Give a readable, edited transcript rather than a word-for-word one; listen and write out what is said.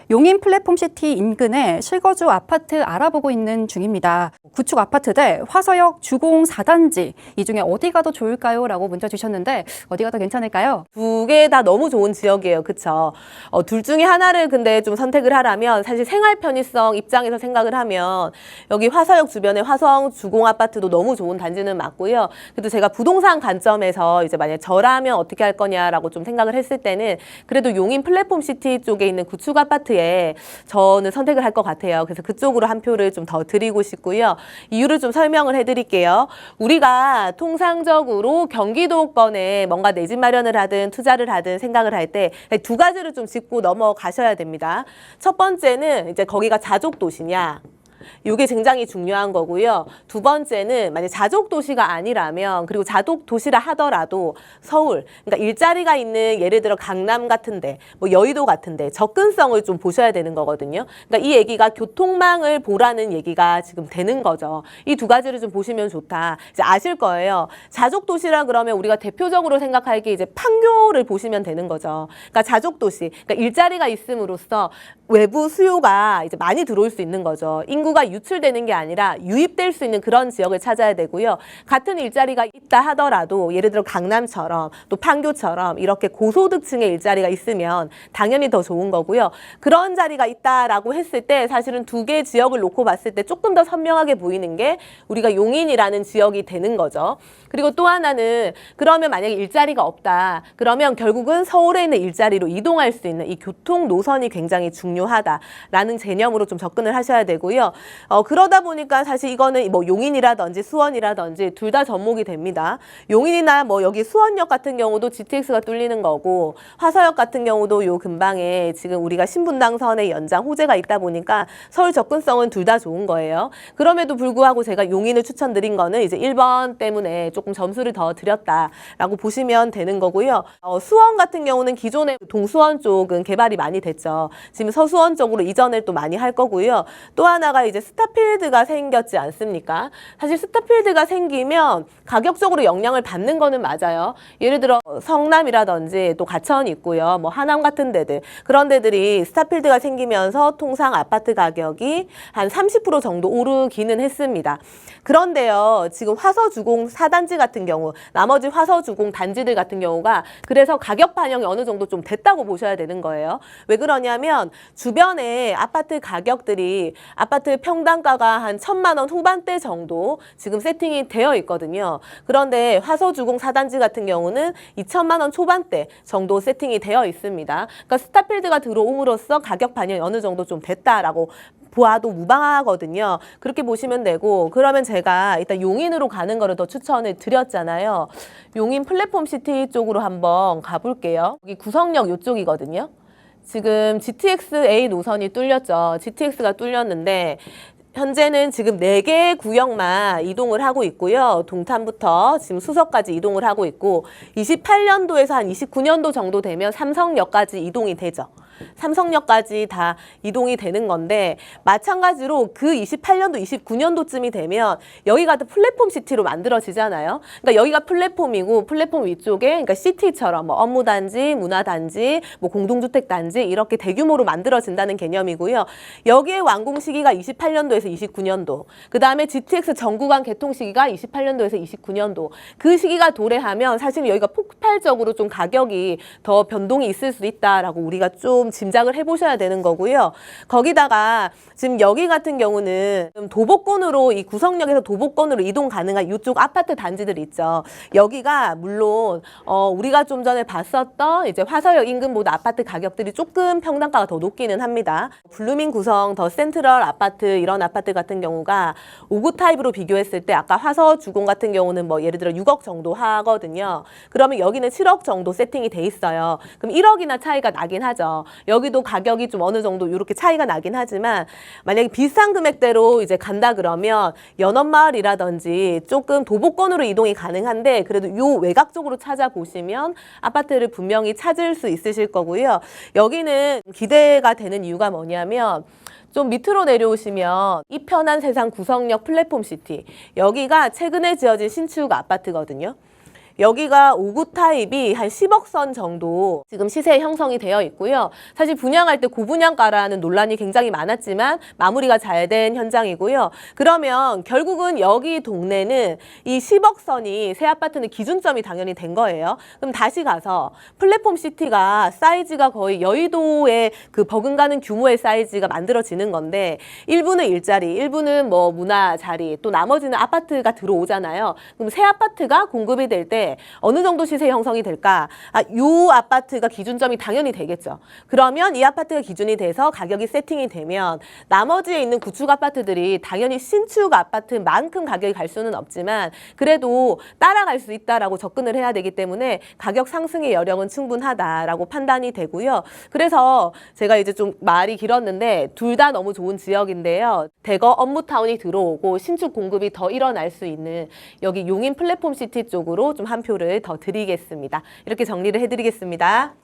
용인 플랫폼시티 인근에 실거주 아파트 알아보고 있는 중입니다. 구축 아파트들 화서역 주공 4단지 이 중에 어디가 더 좋을까요? 라고 문자 주셨는데 어디가 더 괜찮을까요? 두 개 다 너무 좋은 지역이에요. 그쵸? 둘 중에 하나를 근데 좀 선택을 하라면 사실 생활 편의성 입장에서 생각을 하면 여기 화서역 주변에 화성 주공 아파트도 너무 좋은 단지는 맞고요. 그래도 제가 부동산 관점에서 이제 만약에 저라면 어떻게 할 거냐라고 좀 생각을 했을 때는 그래도 용인 플랫폼시티 쪽에 있는 구축 아파트에 저는 선택을 할 것 같아요. 그래서 그쪽으로 한 표를 좀 더 드리고 싶고요. 이유를 좀 설명을 해드릴게요. 우리가 통상적으로 경기도권에 뭔가 내 집 마련을 하든 투자를 하든 생각을 할 때 두 가지를 좀 짚고 넘어가셔야 됩니다. 첫 번째는 이제 거기가 자족 도시냐. 이게 굉장히 중요한 거고요. 두 번째는 만약 자족 도시가 아니라면 그리고 자족 도시라 하더라도 서울, 그러니까 일자리가 있는 예를 들어 강남 같은데, 뭐 여의도 같은데 접근성을 좀 보셔야 되는 거거든요. 그러니까 이 얘기가 교통망을 보라는 얘기가 지금 되는 거죠. 이 두 가지를 좀 보시면 좋다. 이제 아실 거예요. 자족 도시라 그러면 우리가 대표적으로 생각할 게 이제 판교를 보시면 되는 거죠. 그러니까 자족 도시, 그러니까 일자리가 있음으로써 외부 수요가 이제 많이 들어올 수 있는 거죠. 인구가 유출되는 게 아니라 유입될 수 있는 그런 지역을 찾아야 되고요. 같은 일자리가 있다 하더라도 예를 들어 강남처럼 또 판교처럼 이렇게 고소득층의 일자리가 있으면 당연히 더 좋은 거고요. 그런 자리가 있다라고 했을 때 사실은 두 개 지역을 놓고 봤을 때 조금 더 선명하게 보이는 게 우리가 용인이라는 지역이 되는 거죠. 그리고 또 하나는 그러면 만약에 일자리가 없다. 그러면 결국은 서울에 있는 일자리로 이동할 수 있는 이 교통 노선이 굉장히 중요하다라는 개념으로 좀 접근을 하셔야 되고요. 그러다 보니까 사실 이거는 뭐 용인이라든지 수원이라든지 둘 다 접목이 됩니다. 용인이나 뭐 여기 수원역 같은 경우도 GTX가 뚫리는 거고 화서역 같은 경우도 요 근방에 지금 우리가 신분당선의 연장 호재가 있다 보니까 서울 접근성은 둘 다 좋은 거예요. 그럼에도 불구하고 제가 용인을 추천드린 거는 이제 1번 때문에 조금 점수를 더 드렸다라고 보시면 되는 거고요. 수원 같은 경우는 기존에 동수원 쪽은 개발이 많이 됐죠. 지금 서수원 쪽으로 이전을 또 많이 할 거고요. 또 하나가 이제 스타필드가 생겼지 않습니까? 사실 스타필드가 생기면 가격적으로 영향을 받는 거는 맞아요. 예를 들어 성남이라든지 또 가천이 있고요. 뭐 하남 같은 데들 그런 데들이 스타필드가 생기면서 통상 아파트 가격이 한 30% 정도 오르기는 했습니다. 그런데요. 지금 화서주공 4단지 같은 경우 나머지 화서주공 단지들 같은 경우가 그래서 가격 반영이 어느 정도 좀 됐다고 보셔야 되는 거예요. 왜 그러냐면 주변에 아파트 가격들이 아파트 평당가가 한 1,000만 원 후반대 정도 지금 세팅이 되어 있거든요. 그런데 화서주공 4단지 같은 경우는 2,000만 원 초반대 정도 세팅이 되어 있습니다. 그러니까 스타필드가 들어옴으로써 가격 반영이 어느 정도 좀 됐다라고 보아도 무방하거든요. 그렇게 보시면 되고 그러면 제가 일단 용인으로 가는 거를 더 추천을 드렸잖아요. 용인 플랫폼시티 쪽으로 한번 가볼게요. 여기 구성역 이쪽이거든요. 지금 GTX-A 노선이 뚫렸죠. GTX가 뚫렸는데 현재는 지금 4개의 구역만 이동을 하고 있고요. 동탄부터 지금 수서까지 이동을 하고 있고 28년도에서 한 29년도 정도 되면 삼성역까지 이동이 되죠. 삼성역까지 다 이동이 되는 건데 마찬가지로 그 28년도, 29년도쯤이 되면 여기가 플랫폼 시티로 만들어지잖아요. 그러니까 여기가 플랫폼이고 플랫폼 위쪽에 그러니까 시티처럼 뭐 업무단지, 문화단지, 뭐 공동주택단지 이렇게 대규모로 만들어진다는 개념이고요. 여기에 완공 시기가 28년도에서 29년도. 그 다음에 GTX 전구간 개통 시기가 28년도에서 29년도. 그 시기가 도래하면 사실 여기가 폭발적으로 좀 가격이 더 변동이 있을 수 있다라고 우리가 좀 짐작을 해보셔야 되는 거고요. 거기다가 지금 여기 같은 경우는 도보권으로 이 구성역에서 도보권으로 이동 가능한 이쪽 아파트 단지들 있죠. 여기가 물론 우리가 좀 전에 봤었던 이제 화서역 인근보다 아파트 가격들이 조금 평당가가 더 높기는 합니다. 블루밍 구성, 더 센트럴 아파트 이런 아파트 같은 경우가 5구 타입으로 비교했을 때 아까 화서 주공 같은 경우는 뭐 예를 들어 6억 정도 하거든요. 그러면 여기는 7억 정도 세팅이 돼 있어요. 그럼 1억이나 차이가 나긴 하죠. 여기도 가격이 좀 어느 정도 이렇게 차이가 나긴 하지만 만약에 비슷한 금액대로 이제 간다 그러면 연업마을이라든지 조금 도보권으로 이동이 가능한데 그래도 요 외곽 쪽으로 찾아보시면 아파트를 분명히 찾을 수 있으실 거고요. 여기는 기대가 되는 이유가 뭐냐면 좀 밑으로 내려오시면 이 편한 세상 구성역 플랫폼시티 여기가 최근에 지어진 신축 아파트거든요. 여기가 5구 타입이 한 10억 선 정도 지금 시세 형성이 되어 있고요. 사실 분양할 때 고분양가라는 논란이 굉장히 많았지만 마무리가 잘 된 현장이고요. 그러면 결국은 여기 동네는 이 10억 선이 새 아파트는 기준점이 당연히 된 거예요. 그럼 다시 가서 플랫폼 시티가 사이즈가 거의 여의도의 그 버금가는 규모의 사이즈가 만들어지는 건데 일부는 일자리, 일부는 뭐 문화 자리, 또 나머지는 아파트가 들어오잖아요. 그럼 새 아파트가 공급이 될 때 어느 정도 시세 형성이 될까? 요 아파트가 기준점이 당연히 되겠죠. 그러면 이 아파트가 기준이 돼서 가격이 세팅이 되면 나머지에 있는 구축 아파트들이 당연히 신축 아파트만큼 가격이 갈 수는 없지만 그래도 따라갈 수 있다라고 접근을 해야 되기 때문에 가격 상승의 여력은 충분하다라고 판단이 되고요. 그래서 제가 이제 좀 말이 길었는데 둘 다 너무 좋은 지역인데요. 대거 업무타운이 들어오고 신축 공급이 더 일어날 수 있는 여기 용인 플랫폼 시티 쪽으로 좀 한 표를 더 드리겠습니다. 이렇게 정리를 해드리겠습니다.